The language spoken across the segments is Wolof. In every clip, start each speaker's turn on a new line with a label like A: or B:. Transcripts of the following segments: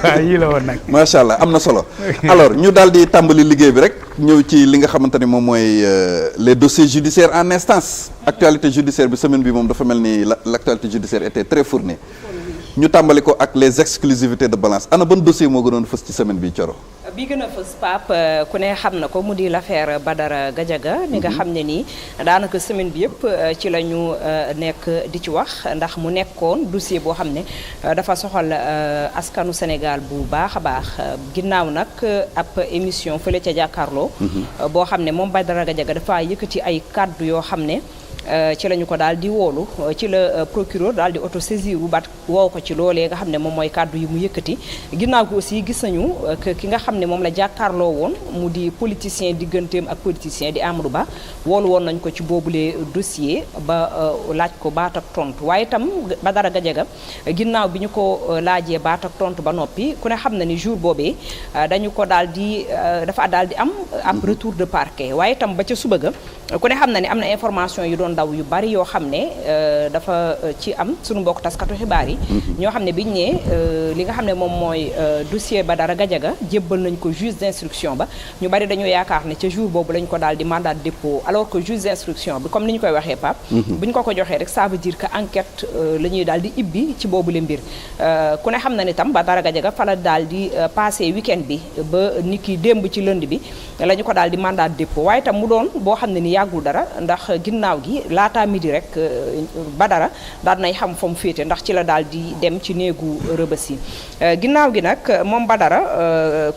A: waaw yii la woon nag.
B: macha allah am na solo. alors ñu daal di tàmbali liggéey bi rek ñëw ci li nga xamante ni moom mooy les dossiers judiciaires en instance. actualité judiciaire bi semaine bi moom dafa mel ni l'actualité judiciaire était très fournie. ñu tàmbali ko ak les exclusivités de balance ana ban dossier moo gënoon fës ci semaine bi Thioro.
C: bi gën a fës Pape ku ne xam na ko mu di l'affaire Badara Gadiaga mi nga xam ne nii daanaka semaine bi yëpp ci la ñu nekk di ci wax ndax mu nekkoon dossier boo xam ne dafa soxal askanu Sénégal bu baax a baax ginnaaw nag ab émission fële ca jàkkaarloo boo xam ne moom Badara Gadiaga dafa yëkkati ay kàddu yoo xam ne ci la ñu ko daal di woolu ci la procureur daal di autosaisir bu bat woo ko ci loolee nga xam ne moom mooy kàddu yi mu yëkkati ginnaaw gi aussi gis nañu ki nga xam ne moom la jàkkaarloo woon mu di politicien digganteem ak politicien di Amadou Ba woolu woon nañ ko ci boobule dossier ba laaj ko baat ak tontu waaye itam Badara Gadiaga ginnaaw bi ñu ko laajee baat ak tontu ba noppi ku ne xam na ni jour boobee dañu ko daal di dafa daal di am ab retour de parquet waaye itam ba ca suba ga ku ne xam na ni am na information yu doon daw yu bari yoo xam ne dafa ci am sunu mbokk taskatu xibaar yi ñoo xam ne biñ ne li nga xam ne moom mooy dossier Badara Gadiaga jébbal nañ ko juge d'instruction ba ñu bari dañoo yaakaar ne ca jour boobu lañ ko daal di mandat de dépôt alors que juge d'instruction bi comme ni ñu koy waxee Pape buñ ko joxee rek ça veut dire que enquête la ñuy daal di ibbi ci boobu le mbir ku ne xam na ni tam Badara Gadiaga fa la daal di passé week-end bi ba ni ki démb ci lundi bi la ñu ko daal di mandat de dépôt waaye tam mu doon boo xam ne ni yàggul dara ndax ginnaaw gi laataa midi rek Badara daal nay xam fa mu féete ndax ci la daal di dem ci néegu rëbës yi ginnaaw gi nag moom Badara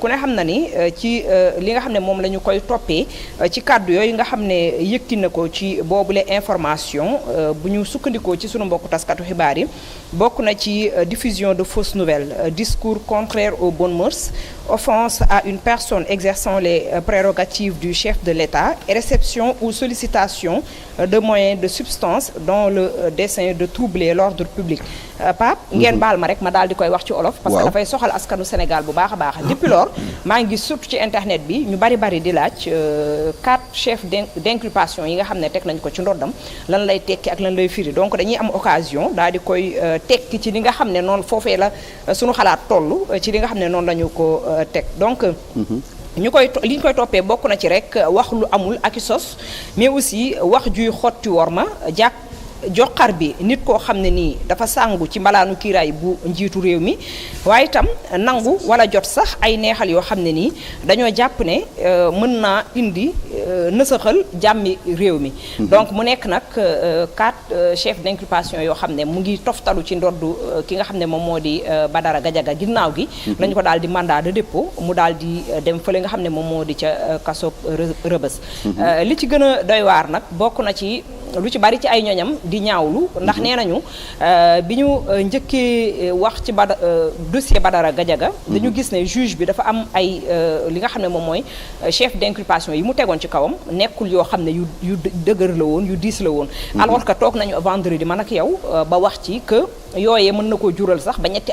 C: ku ne xam na ni ci li nga xam ne moom la ñu koy toppee ci kàddu yooyu nga xam ne yëkki na ko ci boobule information bu ñu sukkandikoo ci sunu mbokku taskatu xibaar yi bokk na ci diffusion de fausses nouvelles discours contraires aux bonnes mœurs offense à une personne exerçant les prérogatives du chef de l'État et réception ou sollicitation de moyens de substance dans le dessein de troubler l'ordre public. Pape ngeen baal ma rek ma daal di koy wax ci olof parce que dafay soxal askanu Sénégal bu baax a baax depuis lors maa ngi gis surtout ci internet bi ñu bari di laaj 4 chefs d'inculpation yi nga xam ne teg nañ ko ci ndoddam lan lay tekki ak lan lay firi donc dañuy am occasion daal di koy tekki ci li nga xam ne noonu foofee la suñu xalaat toll ci li nga xam ne noonu la ñu ko teg donc li ñu koy toppee bokk na ci rek wax lu amul ak i sos mais aussi wax juy xotti worma joxar bi nit koo xam ne nii dafa sàngu ci mbalaanu kiiraay bu njiitu réew mi waaye itam nangu wala jot sax ay neexal yoo xam ne nii dañoo jàpp ne mën naa indi nësaxal jàmmi réew mi donc mu nekk nag 4 chefs d'inculpation yoo xam ne mu ngi toftalu ci ndoddu ki nga xam ne moom moo di Badara Gadiaga ginnaaw gi lañu ko daal di mandat de dépôt mu daal di dem fële nga xam ne moom moo di ca kaso Rëbës li ci gën a doy waar nag bokk na ci lu ci bari ci ay ñoñam di ñaawlu ndax nee nañu bi ñu njëkkee wax ci dossier Badara Gadiaga dañu gis ne juge bi dafa am ay li nga xam ne moom mooy chef d'inculpation yi mu tegoon ci kawam nekkul yoo xam ne yu dëgër la woon yu diis la woon alors que toog nañu vendredi man ak yow ba wax ci que yooyee mën na koo jural sax ba ñetti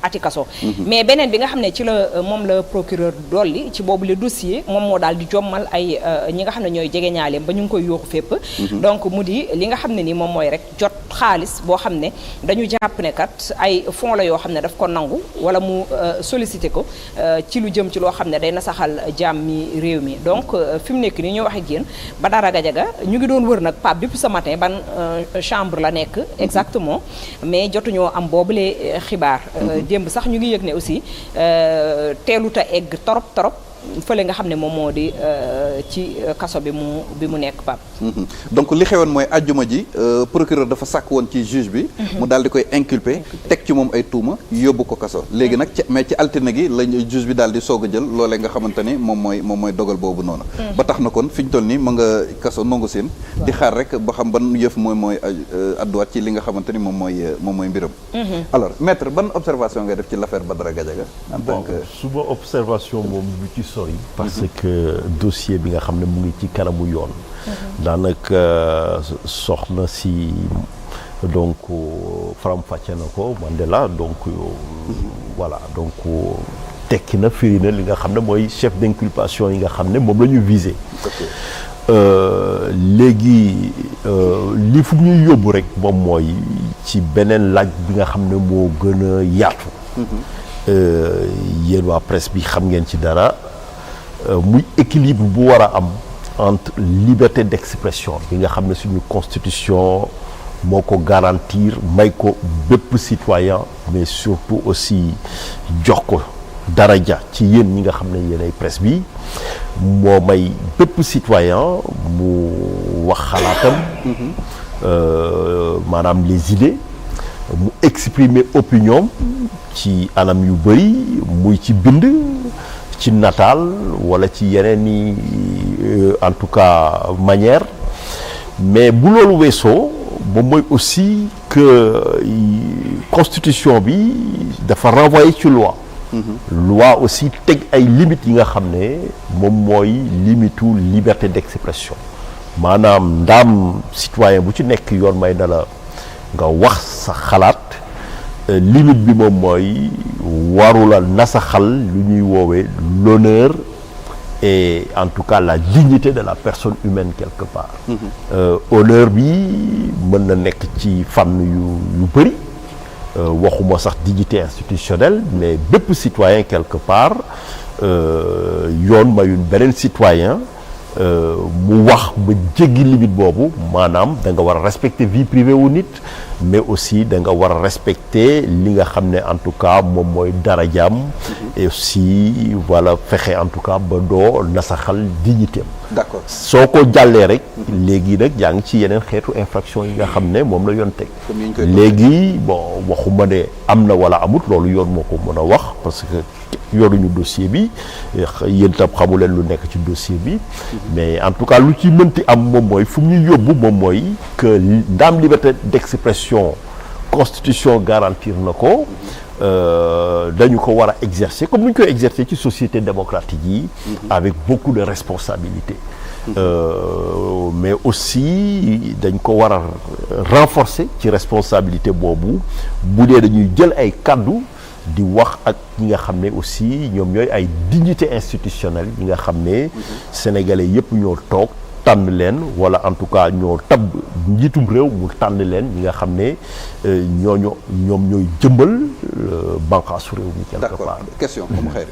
C: ati kaso mais beneen bi nga xam ne ci la moom la procureur dolli ci boobu le dossier moom moo daal di jommal ay ñi nga xam ne ñooy jege ñaaleem ba ñu ngi koy yooxu fépp donc mu di li nga xam ne ni moom mooy rek jot xaalis boo xam ne dañu jàpp ne kat ay fonds la yoo xam ne daf ko nangu wala mu sollicité ko ci lu jëm ci loo xam ne day nasaxal jàmmi réew mi donc fi mu nekk nii ñu wax ak yéen Badara Gadiaga ñu ngi doon wër nag Pape depuis ce matin ban chambre la nekk exactement mais jotuñoo am boobule xibaar démb sax ñu ngi yëg ne aussi teeluta egg torop fële nga xam ne moom moo di ci kaso bi mu nekk Pape
B: donc li xewoon mooy ajjuma ji procureur dafa sàkk woon ci juge bi mu daal di koy inculper teg ci moom ay tuuma yóbbu ko kaso léegi nag mais ci altine gi la juge bi daal di soog a jël loolee nga xamante ni moom mooy dogal boobu noonu ba tax na kon fi ñu toll nii ma nga kaso nongu seen di xaar rek ba xam ban yëf mooy adduwaat ci li nga xamante ni moom mooy mbiram alors maître ban observation ngay def ci l'affaire Badara Gadiaga en tant que
D: suba observation moom lu ci sori parce que dossier bi nga xam ne mu ngi ci kanamu yoon daanaka soxna si donc faram-fàcce na ko Mandela donc voilà donc tekki na firi na li nga xam ne mooy chef d'inculpation yi nga xam ne moom la ñu visé léegi li fu ñuy yóbbu rek moom mooy ci beneen laaj bi nga xam ne moo gën a yaatu yéen waa presse bi xam ngeen ci dara muy équilibre bu war a am entre liberté d'expression bi nga xam ne suñu constitution moo ko garantir may ko bépp citoyen mais surtout aussi jox ko daraja ci yéen ñi nga xam ne yéenay presse bi moo may bépp citoyen mu wax xalaatam maanaam les idées mu exprimer opinion ci anam yu bëri muy ci bind ci nataal wala ci yeneen i en tout cas manière mais bu loolu weesoo moom mooy aussi que constitution bi dafa renvoyer ci loi loi aussi teg ay limites yi nga xam ne moom mooy limitu liberté d'expression maanaam ndaam citoyen bu ci nekk yoon may na la nga wax sa xalaat limite bi moom mooy warula nasaxal lu ñuy woowee l'honneur et en tout cas la dignité de la personne humaine quelque part honneur bi mën na nekk ci fànn yu bëri waxuma sax dignité institutionnelle mais bépp citoyen quelque part yoon mayun beneen citoyen mu wax ba jéggi limite boobu maanaam da nga war a respecter vie privée wu nit mais aussi da nga war a respecter li nga xam ne en tout cas moom mooy darajaam et aussi voilà fexe en tout cas ba doo nasaxal dignitéem.
B: D'accord.
D: soo ko jàllee rek léegi nag yaa ngi ci yeneen xeetu infraction yi nga xam ne moom la yoon teg léegi bon waxuma ne am na wala amut loolu yoon moo ko mën a wax parce que yoruñu dossier bi yéen tam xamu leen lu nekk ci dossier bi mais en tout cas lu ci mënti am moom mooy fu mu ñuy yóbbu moom mooy que ndaam liberté d'expression constitution garantir na ko dañu ko war a exercer comme ni ñu koy exercer ci société démocratique yi avec beaucoup de responsabilités mais aussi dañ ko war a renforcer ci responsabilité boobu bu dee dañuy jël ay kaddu di wax ak ñi nga xam ne aussi ñoom ñooy ay dignité institutionnelle yi nga xam ne sénégalais yépp ñoo toog tànn leen wala en tout cas ñoo tabb njiitum réew mu tànn leen ñi nga xam ne ñooñu ñoom ñooy jëmbal bànqaasu réew mi quelque part.
B: question comme xëy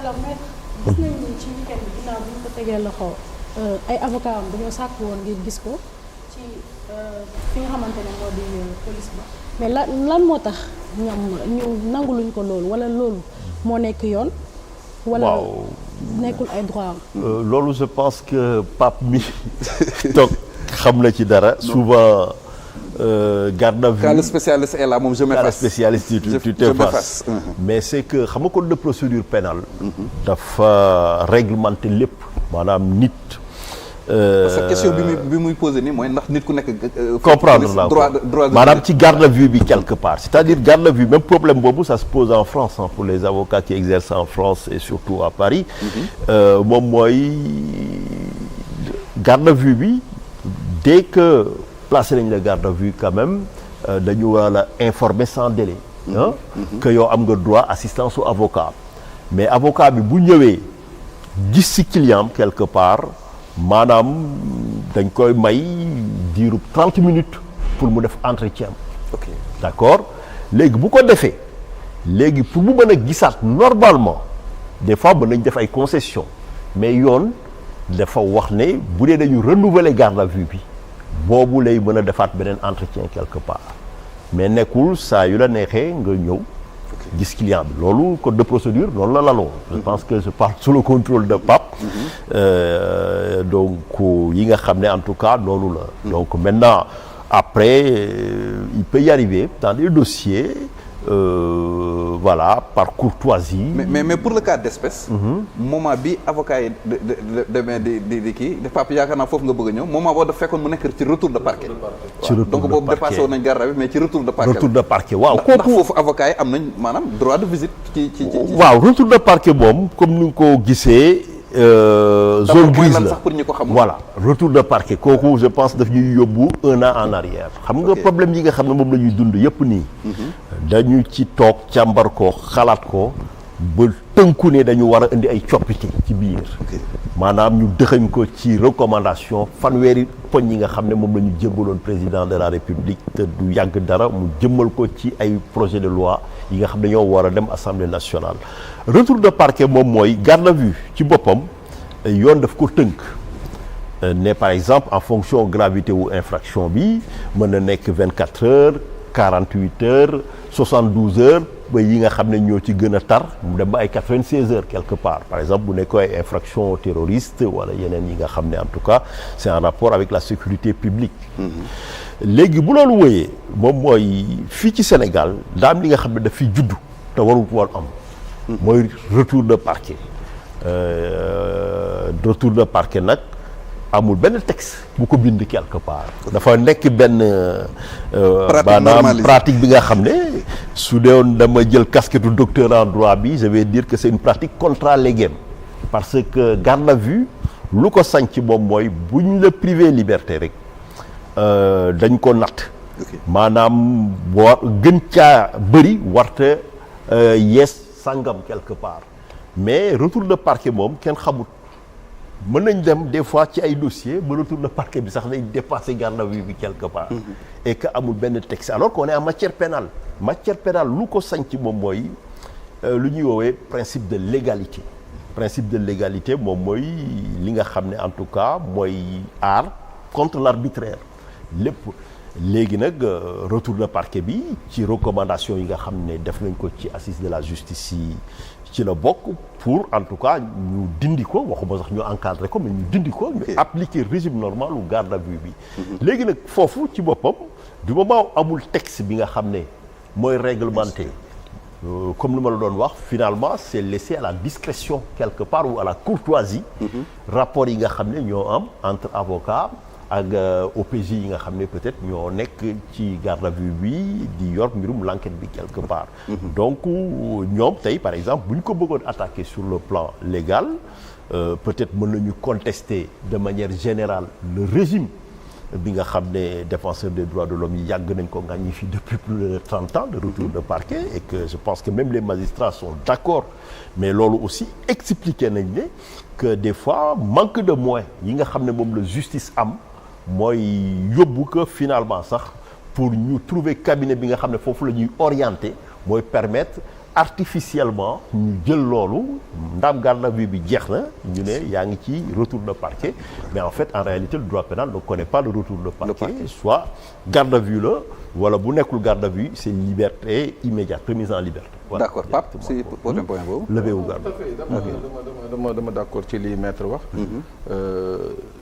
A: alors maître gis nañ ni ci week-end bi ginnaaw bi ñu ko tegee loxo ay avocat am dañoo sàkk woon ngir gis ko ci fi nga xamante ne moo di police ba mais lan moo tax ñoom ñu nanguluñ ko loolu wala loolu moo nekk yoon wala nekkul ay droit am
D: loolu je pense que Pape mi toog xam na ci dara souvent garde à vue
B: quand le spécialiste est là moom je m'efface
D: le spécialiste tu t'effaces mais c'est que xam nga code de procédure pénale dafa réglementer lépp maanaam nit
B: parce que question bi muy posé nii mooy ndax nit ku nekk
D: comprendre la
B: droit
D: maanaam ci garde à vue bi quelque part c'est-à-dire garde à vue même problème boobu ça se pose en France pour les avocats qui exercent en France et surtout à Paris moom mooy garde à vue bi dès que placé nañ la garde à vue quand même dañu war a informer sans délai que yow am nga droit assistance au avocat mais avocat bi bu ñëwee gis ci client quelque part maanaam dañ koy may diirub 30 minutes pour mu def entretien
B: ok
D: d'accord léegi bu ko defee léegi pour mu mën a gisaat normalement des fois mën nañ def ay concessions mais yoon dafa wax ne bu dee dañu renouveler garde à vue bi boobu lay mën a defaat beneen entretien quelque part mais nekkul saa yu la neexee nga ñëw gis client bi loolu code de procédure noonu la laloo je pense que je parle sous le contrôle de Pape donc yi nga xam ne en tout cas noonu la donc maintenant après il peut y arriver dans des dossiers voilà par courtoisie
B: mais pour le cas d'espèce moment bi avocat yi demee di kii de Pape yaakaar naa foofu nga bëgg a ñëw moment boo daf fekkoon mu nekk ci retour de parquet donc boobu dépassé woon nañ garde à vue mais ci retour de parquet
D: waaw
B: kooku foofu avocat yi am nañ maanaam droit de visite ci
D: waaw retour de parquet moom comme ni nga ko gisee zone grise la
B: sax pour ñu ko xam
D: voilà retour de parquet kooku je pense daf ñuy yóbbu 1 an en arrière xam nga problème yi nga xam ne moom la ñuy dund yépp nii dañu ci toog càmbar ko xalaat ko ba tënku ne dañu war a indi ay coppite ci biir maanaam ñu dëxañ ko ci recommandation fanweeri poñ yi nga xam ne moom la ñu jébbaloon président de la république te du yàgg dara mu jëmmal ko ci ay projet de loi yi nga xam ne ñoo war a dem assemblée nationale. retour de parquet moom mooy garde à vue ci boppam yoon daf ko tënk ne par exemple en fonction gravité wu infraction bi mën na nekk 24 heures 48 heures 72 heures ba yi nga xam ne ñoo ci gën a tar mu dem ba ay 96 heures quelque part par exemple bu nekk ay infraction terroriste wala yeneen yi nga xam ne en tout cas c'est en rapport avec la sécurité publique. léegi bu loolu wëyee moom mooy fii ci Sénégal daa am li nga xam ne daf fi juddu te warul woon am. mooy retour de parquet. retour de parquet nag amul benn texte bu ko bind quelque part. dafa nekk benn. maanaam pratique bi nga xam ne su deewoon dama jël casquette docteur en droit bi je vais dire que c'est une pratique contra legem parce que garde à vue lu ko sañ ci moom mooy bu ñu la privé liberté rek dañ ko natt. maanaam boo gën caa bëri warte yees sangam quelque part mais retour de parquet moom kenn xamut. mën nañ dem des fois ci ay dossiers ba retour de parquet bi sax day dépasser garde à vue bi quelque part. et que amul benn texte alors qu'on est en matière pénale lu ko sañ ci moom mooy lu ñuy woowee principe de légalité. principe de légalité moom mooy li nga xam ne en tout cas mooy aar contre l'arbitraire lépp léegi nag retour de parquet bi ci recommandation yi nga xam ne def nañ ko ci assise de la justice yi ci la bokk pour en tout cas ñu dindi ko waxuma sax ñu encadrer ko mais ñu dindi ko ñu appliquer régime normal ou garde à vue bi. léegi nag foofu ci boppam du moment amul texte bi nga xam ne mooy réglementé comme li ma la doon wax finalement c'est laissé à la discrétion quelque part ou à la courtoisie. rapport yi nga xam ne ñoo am entre avocats ak OPJ yi nga xam ne peut-être ñoo nekk ci garde à vue bi di yor mbirum l'enquête bi quelque part. donc ñoom tey par exemple bu ñu ko bëggoon attaquer sur le plan légal peut-être mën nañu contester de manière générale le régime bi nga xam ne défenseur des droits de l'homme yi yàgg nañ ko ngàññi fi depuis plus de 30 ans de retour de parquet et que je pense que même les magistrats sont d'accord mais loolu aussi expliqué nañ ne que des fois manque de moyens yi nga xam ne moom la justice am mooy yóbbu que finalement sax pour ñu trouver cabinet bi nga xam ne foofu la ñuy orienter mooy permettre artificiellement ñu jël loolu ndaam garde à vue bi jeex na ñu ne yaa ngi ci retour de parquet mais en fait en réalité le droit pénal ne connaît pas le retour de parquet soit garde à vue la wala bu nekkul garde à vue c'est liberté immédiate remise en liberté.
B: Voilà, d'accord Pape si pour un point boobu.
D: levé wu garde.
E: dama d'accord ci li maître wax.